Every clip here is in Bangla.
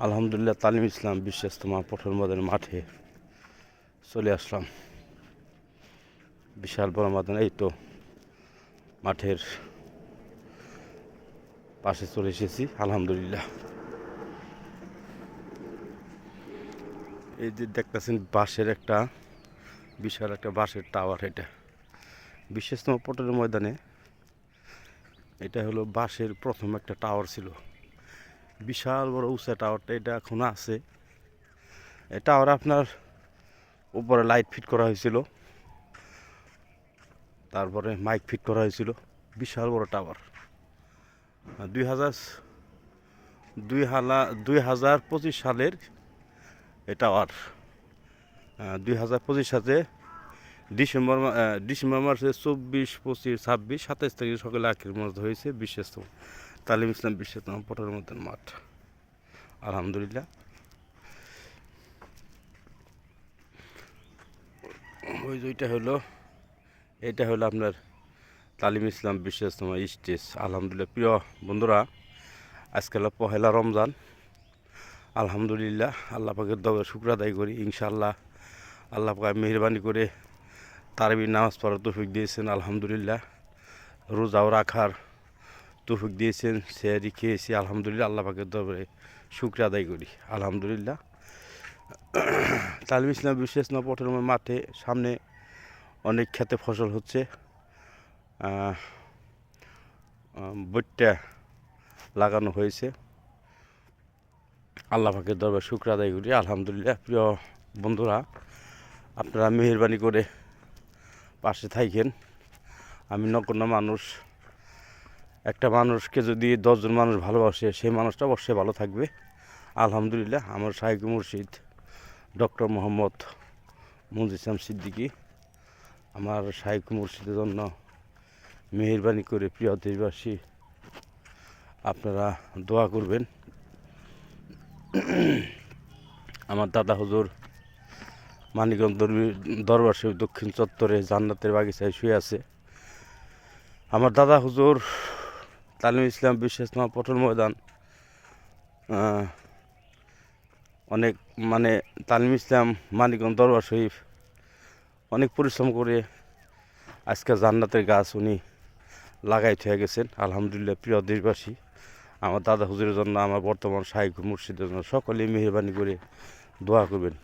আলহামদুলিল্লাহ তালিম ইসলাম বিশ্ব ইজতেমা পঠন ময়দানের মাঠে চলে আসলাম। বিশাল বড় ময়দান, এই তো মাঠের পাশে চলে এসেছি। আলহামদুলিল্লাহ, এই যে দেখতেছেন বাঁশের একটা বিশাল একটা বাঁশের টাওয়ার। এটা বিশ্ব ইজতেমা পঠনের ময়দানে এটা হলো বাঁশের প্রথম একটা টাওয়ার ছিল, বিশাল বড় উঁচা টাওয়ারটা। এটা এখনো আছে। এই টাওয়ারে আপনার উপরে লাইট ফিট করা হয়েছিল, তারপরে মাইক ফিট করা হয়েছিল। বিশাল বড় টাওয়ার। 2025 সালের এই টাওয়ার। 2025 সালে ডিসেম্বর মাসে 24, 25, 26, 27 তারিখে সকালে আখের মত হয়েছে বিশ্ব ইজতেমা তালিম ইসলাম বিশ্ব ইজতেমা পঠনের ময়দান মাঠ। আলহামদুলিল্লাহ, ওই যে এটা হলো আপনার তালিম ইসলাম বিশ্ব ইজতেমা স্টেজ। আলহামদুলিল্লাহ, প্রিয় বন্ধুরা, আজকে হলো পহেলা রমজান। আলহামদুলিল্লাহ, আল্লাহ পাকের দরবারে শুকর আদায় করি। ইনশাআল্লাহ আল্লাহ পাক মেহেরবানি করে তারাবির নামাজ পড়ার তৌফিক দিয়েছেন। আলহামদুলিল্লাহ, রোজাও রাখার তৌফিক দিয়েছেন। সেহরি খেয়েছি। আলহামদুলিল্লাহ, আল্লাহ পাকের দরবারে শুকর আদায় করি। আলহামদুলিল্লাহ, তালিম ইসলাম বিশ্ব ইজতেমা পঠনের মাঠে সামনে অনেক ক্ষেতে ফসল হচ্ছে। বইটা লাগানো হয়েছে। আল্লাহ পাকের দরবারে শুকর আদায় করি। আলহামদুলিল্লাহ, প্রিয় বন্ধুরা, আপনারা মেহেরবানি করে পাশে থাকেন। আমি নগণ্য মানুষ। একটা মানুষকে যদি 10 জন মানুষ ভালোবাসে, সেই মানুষটা অবশ্যই ভালো থাকবে। আলহামদুলিল্লাহ, আমার শাইখ মুর্শিদ ডক্টর মোহাম্মদ মঞ্জুর ইসলাম সিদ্দিকী, আমার শাইখ মুর্শিদের জন্য মেহেরবানি করে প্রিয় দেশবাসী আপনারা দোয়া করবেন। আমার দাদা হুজুর মানিকগঞ্জ দরবার শরীফ দক্ষিণ চত্বরে জান্নাতের বাগিচায় শুয়ে আছে। আমার দাদা হুজুর তালিম ইসলাম বিশ্ব ইজতেমা পঠন ময়দান অনেক তালিম ইসলাম মানিকগঞ্জ দরবার শরীফ অনেক পরিশ্রম করে আজকে জান্নাতের গাছ উনি লাগাই থয়ে গেছেন। আলহামদুলিল্লাহ, প্রিয় দেশবাসী, আমার দাদা হুজুরের জন্য, আমার বর্তমান শাইখ মুর্শিদের জন্য সকলেই মেহেরবানি করে দোয়া করবেন।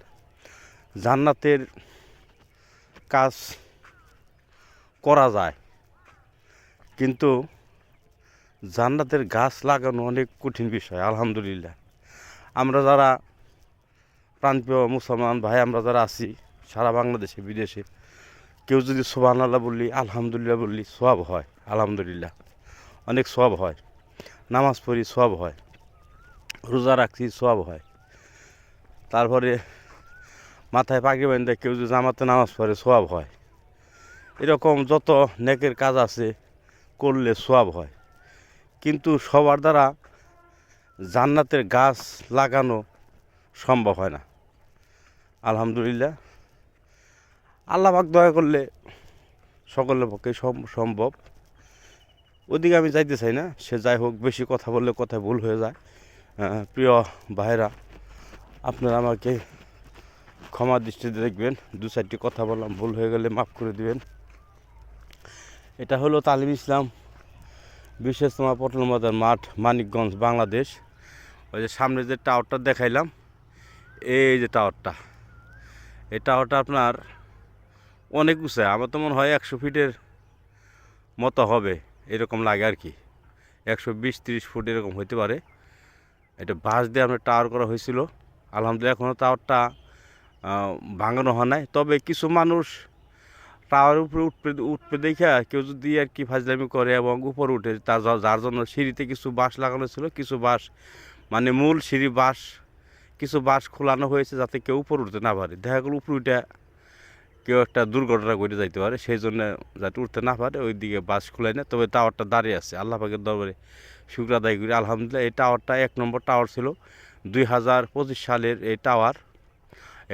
জান্নাতের কাজ করা যায়, কিন্তু জান্নাতের গাছ লাগানো অনেক কঠিন বিষয়। আলহামদুলিল্লাহ, আমরা যারা প্রাণপ্রিয় মুসলমান ভাই, আমরা যারা আছি সারা বাংলাদেশে বিদেশে, কেউ যদি সুবহানাল্লাহ বললি, আলহামদুলিল্লাহ বললি, সওয়াব হয়। আলহামদুলিল্লাহ, অনেক সওয়াব হয়। নামাজ পড়ি, সওয়াব হয়। রোজা রাখছি, সওয়াব হয়। তারপরে মাথায় পাগড়ি বাঁধে কেউ যদি জামাতে নামাজ পড়ে, সওয়াব হয়। এরকম যত নেকের কাজ আছে, করলে সওয়াব হয়। কিন্তু সবার দ্বারা জান্নাতের গাছ লাগানো সম্ভব হয় না। আলহামদুলিল্লাহ, আল্লাহ পাক দয়া করলে সকলের পক্ষে সম্ভব। ওদিকে আমি যাইতে চাই না। সে যাই হোক, বেশি কথা বললে কথা ভুল হয়ে যায়। প্রিয় ভাইরা, আপনারা আমাকে ক্ষমা দৃষ্টিতে দেখবেন। 2-4টি কথা বললাম, ভুল হয়ে গেলে মাফ করে দিবেন। এটা হলো তালিম ইসলাম বিশ্ব ইজতেমা পঠন ময়দান মাঠ, মানিকগঞ্জ, বাংলাদেশ। ওই যে সামনে যে টাওয়ারটা দেখাইলাম, এই যে টাওয়ারটা, এই টাওয়ারটা আপনার অনেক উঁচা। আমার তো মনে হয় 100 ফিটের মতো হবে, এরকম লাগে আর কি। 120-30 ফুট এরকম হইতে পারে। এটা বাঁশ দিয়ে আপনার টাওয়ার করা হয়েছিল। আলহামদুলিল্লাহ, এখনও টাওয়ারটা ভাঙানো হয় নাই। তবে কিছু মানুষ টাওয়ারের উপরে উঠবে দেখা কেউ যদি আর কি ফাজলামি করে এবং উপরে উঠে, যার জন্য সিঁড়িতে কিছু বাঁশ লাগানো ছিল, কিছু বাঁশ মূল সিঁড়ি বাঁশ, কিছু বাঁশ খোলানো হয়েছে যাতে কেউ উপরে উঠতে না পারে। দেখা গেল উপরে উঠে কেউ একটা দুর্ঘটনা ঘটে যাইতে পারে, সেই জন্য যাতে উঠতে না পারে ওই দিকে বাঁশ খোলাই না। তবে টাওয়ারটা দাঁড়িয়ে আছে। আল্লাহ পাকের দরবারে শুকর আদায় করি। আলহামদুলিল্লাহ, এই টাওয়ারটা 1 নম্বর টাওয়ার ছিল। 2025 সালের এই টাওয়ার।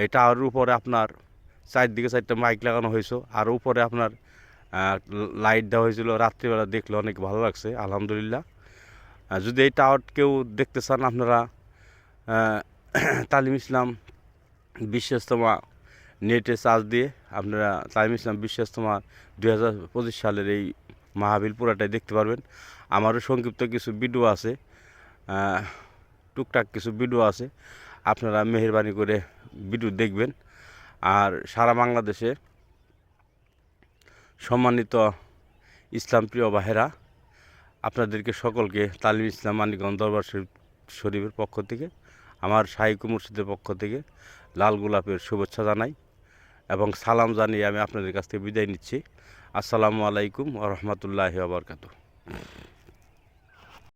এই টাওয়ারের উপরে আপনার চারদিকে 4টা মাইক লাগানো হয়েছে, আর উপরে আপনার লাইট দেওয়া হয়েছিল। রাত্রিবেলা দেখলে অনেক ভালো লাগছে। আলহামদুলিল্লাহ, যদি এই টাওয়ার কেউ দেখতে চান, আপনারা আহ, তালিম ইসলাম বিশ্বাস্তমা নেটে চার্জ দিয়ে আপনারা তালিম ইসলাম বিশ্বাস্তমা 2025 সালের এই মাহফিল পুরাটাই দেখতে পারবেন। আমারও সংক্ষিপ্ত কিছু ভিডিও আছে, টুকটাক কিছু ভিডিও আছে, আপনারা মেহেরবানি করে ভিডিও দেখবেন। আর সারা বাংলাদেশে সম্মানিত ইসলাম প্রিয় ভাইয়েরা, আপনাদেরকে সকলকে তালিম ইসলাম মানিকগঞ্জ দরবার শরীফের পক্ষ থেকে, আমার শাইখ মুর্শিদের পক্ষ থেকে লাল গোলাপের শুভেচ্ছা জানাই এবং সালাম জানিয়ে আমি আপনাদের কাছ থেকে বিদায় নিচ্ছি। আসসালামু আলাইকুম ওয়া রাহমাতুল্লাহি ওয়া বারাকাতুহু।